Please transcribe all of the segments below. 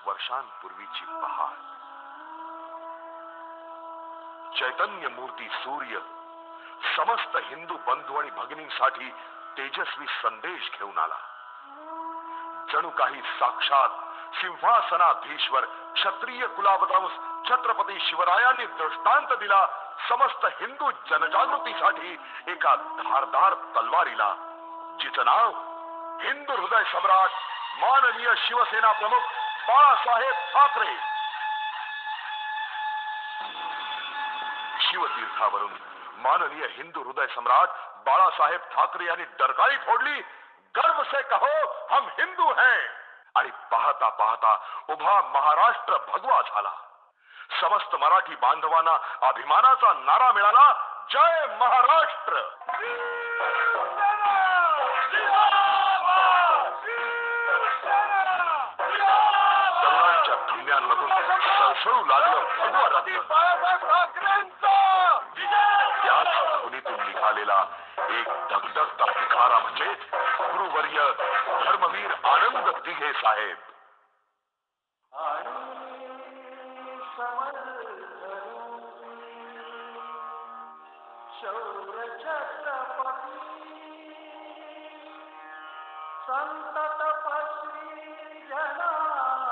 वर्षांपूर्वीची पहाट. चैतन्य मूर्ती सूर्य समस्त हिंदू बंधू आणि भगिनींसाठी तेजस्वी संदेश घेऊन आला. जणू काही साक्षात सिंहासनाधीश्वर क्षत्रिय कुलावतंस छत्रपती शिवरायांनी दृष्टांत दिला. समस्त हिंदू जनजागृतीसाठी एका धारदार तलवारीला, जिचं नाव हिंदू हृदय सम्राट माननीय शिवसेना प्रमुख बाळासाहेब ठाकरे. शिवतीर्थावरून माननीय हिंदू हृदय सम्राट बाळासाहेब ठाकरे यांनी डरकाळी फोडली. गर्व से कहो हम हिंदू हैं. आणि पाहता पाहता उभा महाराष्ट्र भगवा झाला. समस्त मराठी बांधवांना अभिमानाचा नारा मिळाला, जय महाराष्ट्र. तरुणांच्या धुम्यांमधून सळसळू लागलं भगवा रक्त. त्याच धुनीतून निघालेला एक धगधगता निखारा म्हणजे गुरुवर्य धर्मवीर आनंद दिघे साहेब. संत तपस्वी जनाधारी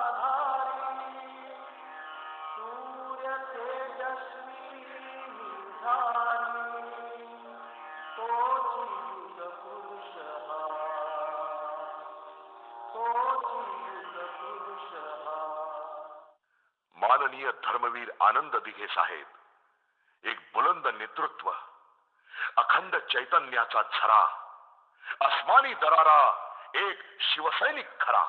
सूर्य तेजस्वी निधानी तोच युग पुरुष हा, तोच युग पुरुष हा. माननीय धर्मवीर आनंद दिघे साहेब. एक बुलंद नेतृत्व, अखंड चैतन्याचा झरा, अस्मानी दरारा, एक शिवसैनिक खरा.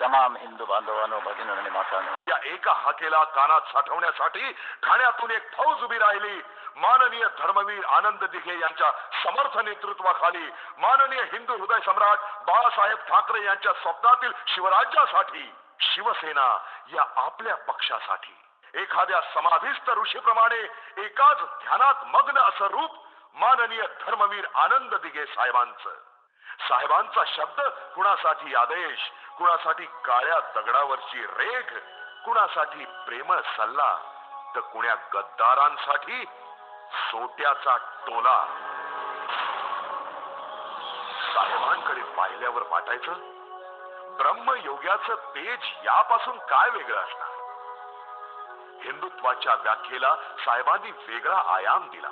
तमाम हिंदू बांधवांनो, भगिनींनो आणि मातांनो, या एका हाकेला कानात साठवण्यासाठी ठाण्यातून एक फौज उभी राहिली. माननीय धर्मवीर आनंद दिघे यांच्या समर्थ नेतृत्वाखाली माननीय हिंदू हृदय सम्राट बाळासाहेब ठाकरे यांच्या स्वप्नातील शिवराज्यासाठी, शिवसेना या आपल्या पक्षासाठी एखाद्या समाधिस्थ ऋषीप्रमाणे एकाच ध्यानात मग्न असं रूप माननीय धर्मवीर आनंद दिघे साहेबांचं. साहेबांचा शब्द कुणासाठी आदेश, कुणासाठी काळ्या दगडावरची रेघ, कुणासाठी प्रेमळ सल्ला, तर कुण्या गद्दारांसाठी सोट्याचा टोला. साहेबांकडे पाहिल्यावर वाटायचं, ब्रह्मयोग्याचं तेज यापासून काय वेगळं असणार. हिंदुत्वाच्या व्याख्येला साहेबांनी वेगळा आयाम दिला.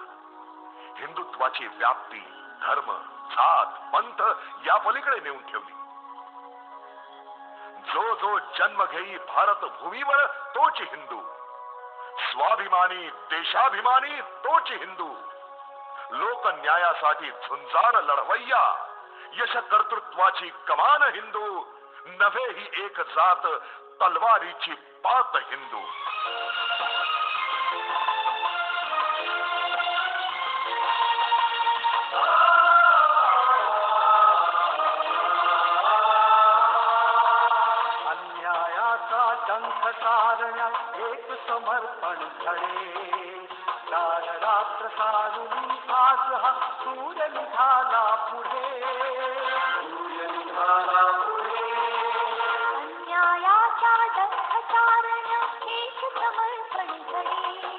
हिंदुत्वाची व्याप्ती धर्म, जात, पंथ या पलीकडे नेऊन ठेवली. जो जो जन्म घेई भारत भूमीवर तोच हिंदू, स्वाभिमानी देशाभिमानी तोच हिंदू, लोकन्यायासाठी झुंजार लढवय्या, यश कर्तृत्वाची कमान हिंदू, नव्हे ही एक जात तलवारीची पात हिंदू. डंख सारण्यात एक समर्पण घडे. काळ रात्र सारुनी आज हा सूर्य निघाला पुढे, सूर्य निघाला पुढे. अन्यायाचा डंख सारण्यात एक समर्पण घडे.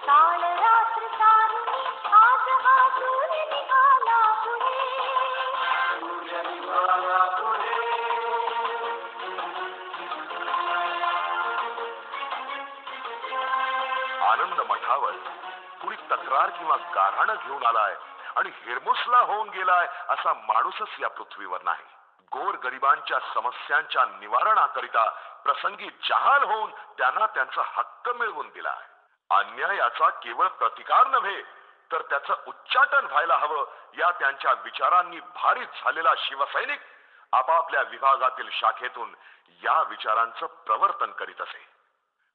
काळ रात्र सारुनी आज हा सूर्य निघाला पुढे, सूर्य निघाला पुढे. आनंद मठावर कुणी तक्रार किंवा गाऱ्हाणं घेऊन आलाय आणि हिरमुसला होऊन गेलाय असा माणूसच या पृथ्वीवर नाही. गोर गरिबांच्या समस्यांच्या निवारणाकरिता प्रसंगी जहाल होऊन त्यांना त्यांचा हक्क मिळवून दिलाय. अन्यायाचा केवळ प्रतिकार नव्हे तर त्याचं उच्चाटन व्हायला हवं या त्यांच्या विचारांनी भारित झालेला शिवसैनिक आपापल्या विभागातील शाखेतून या विचारांचं प्रवर्तन करीत असे.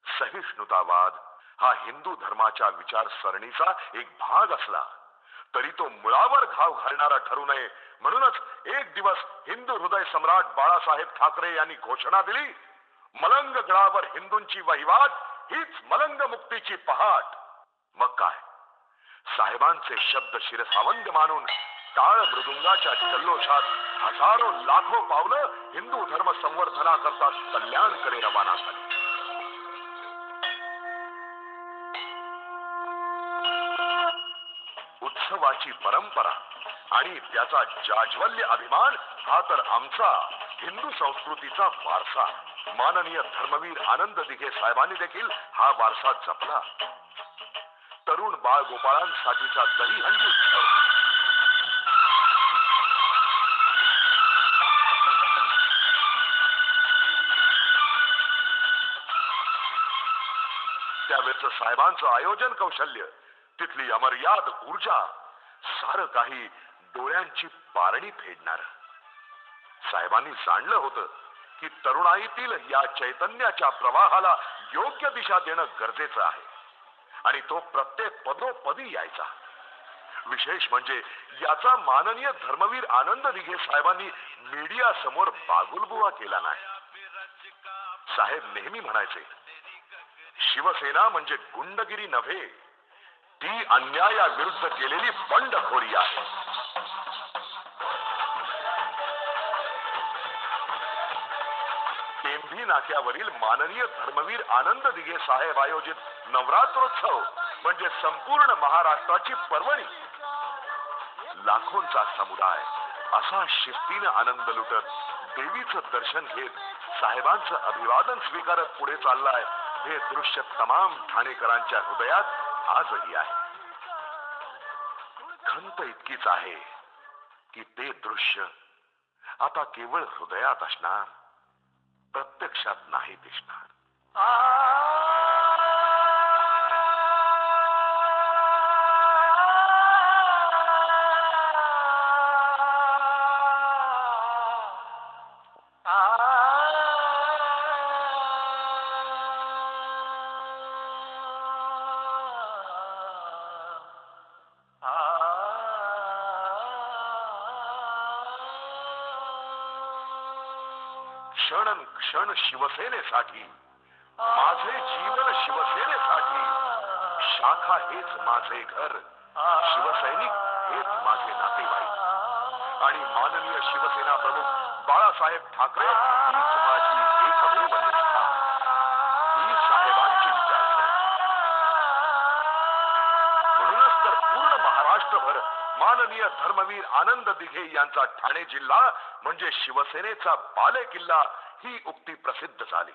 सहिष्णुतावाद हा हिंदू धर्माच्या विचारसरणीचा एक भाग असला तरी तो मुळावर घाव घालणारा ठरू नये म्हणूनच एक दिवस हिंदू हृदय सम्राट बाळासाहेब ठाकरे यांनी घोषणा दिली, मलंग गडावर हिंदूंची वहिवाट हीच मलंग मुक्तीची पहाट. मग काय, साहेबांचे शब्द शिरसावंद मानून टाळ मृदुंगाच्या जल्लोषात हजारो लाखो पावलं हिंदू धर्म संवर्धनाकरता कल्याणकडे रवाना झाली. उत्सवाची परंपरा आणि त्याचा जाज्वल्य अभिमान हा तर आमचा हिंदू संस्कृतीचा वारसा. माननीय धर्मवीर आनंद दिघे साहेबांनी देखील हा वारसा जपला. तरुण बाळ गोपाळांसाठीचा दहीहंडी उत्सव, त्यावेळेचं साहेबांचं आयोजन कौशल्य, तिथली अमर्याद ऊर्जा, सारं काही डोळ्यांची पारणी फेडणार. साहेबांनी जाणलं होतं की तरुणाईतील या चैतन्याच्या प्रवाहाला योग्य दिशा देणं गरजेचं आहे आणि तो प्रत्येक पदोपदी यायचा. विशेष म्हणजे याचा माननीय धर्मवीर आनंद दिघे साहेबांनी मीडिया समोर बागुलबुवा केला नाही. साहेब नेहमी म्हणायचे, शिवसेना म्हणजे गुंडगिरी नव्हे, ती अन्यायाविरुद्ध केलेली बंडखोरी आहे. टेंभी नाक्यावरील माननीय धर्मवीर आनंद दिघे साहेब आयोजित नवरात्रोत्सव म्हणजे संपूर्ण महाराष्ट्राची पर्वणी. लाखोंचा समुदाय असा शिस्तीनं आनंद लुटत देवीचं दर्शन घेत साहेबांचं अभिवादन स्वीकारत पुढे चाललाय. हे दृश्य तमाम ठाणेकरांच्या हृदयात आजही आहे. खंत इतकीच आहे की ते दृश्य आता केवळ हृदयात असणार, प्रत्यक्षात नाही दिसणार. क्षण क्षण शिवसेनेसाठी, माझे जीवन शिवसेनेसाठी, शाखा हेच माझे घर, शिवसैनिक हेच माझे नातेवाईक आणि माननीय शिवसेना प्रमुख बाळासाहेब ठाकरे हीच माझी एकमेव निष्ठा. ही साहेबांची विचारसरणी. म्हणूनच तर पूर्ण महाराष्ट्रभर माननीय धर्मवीर आनंद दिघे यांचा ठाणे जिल्हा म्हणजे शिवसेनेचा बाले किल्ला ही उक्ती प्रसिद्ध झाली.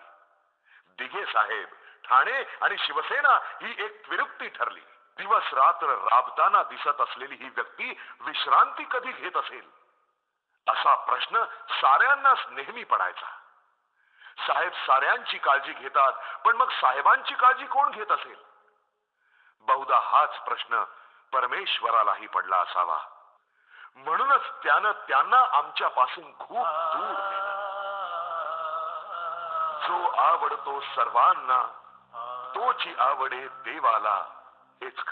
दिघे साहेब, ठाणे आणि शिवसेना ही एक त्रिवृत्ती ठरली. दिवस रात्र राबताना दिसत असलेली ही व्यक्ती विश्रांती कधी घेत असेल असा प्रश्न साऱ्यांनाच नेहमी पडायचा. साहेब साऱ्यांची काळजी घेतात, पण मग साहेबांची काळजी कोण घेत असेल? बहुधा हाच प्रश्न परमेश्वरालाही पडला असावा. म्हणूनच त्यानं त्यांना आमच्यापासून खूप दूर नेलं. जो आवडतो सर्वांना, तोची आवडे देवाला, हेच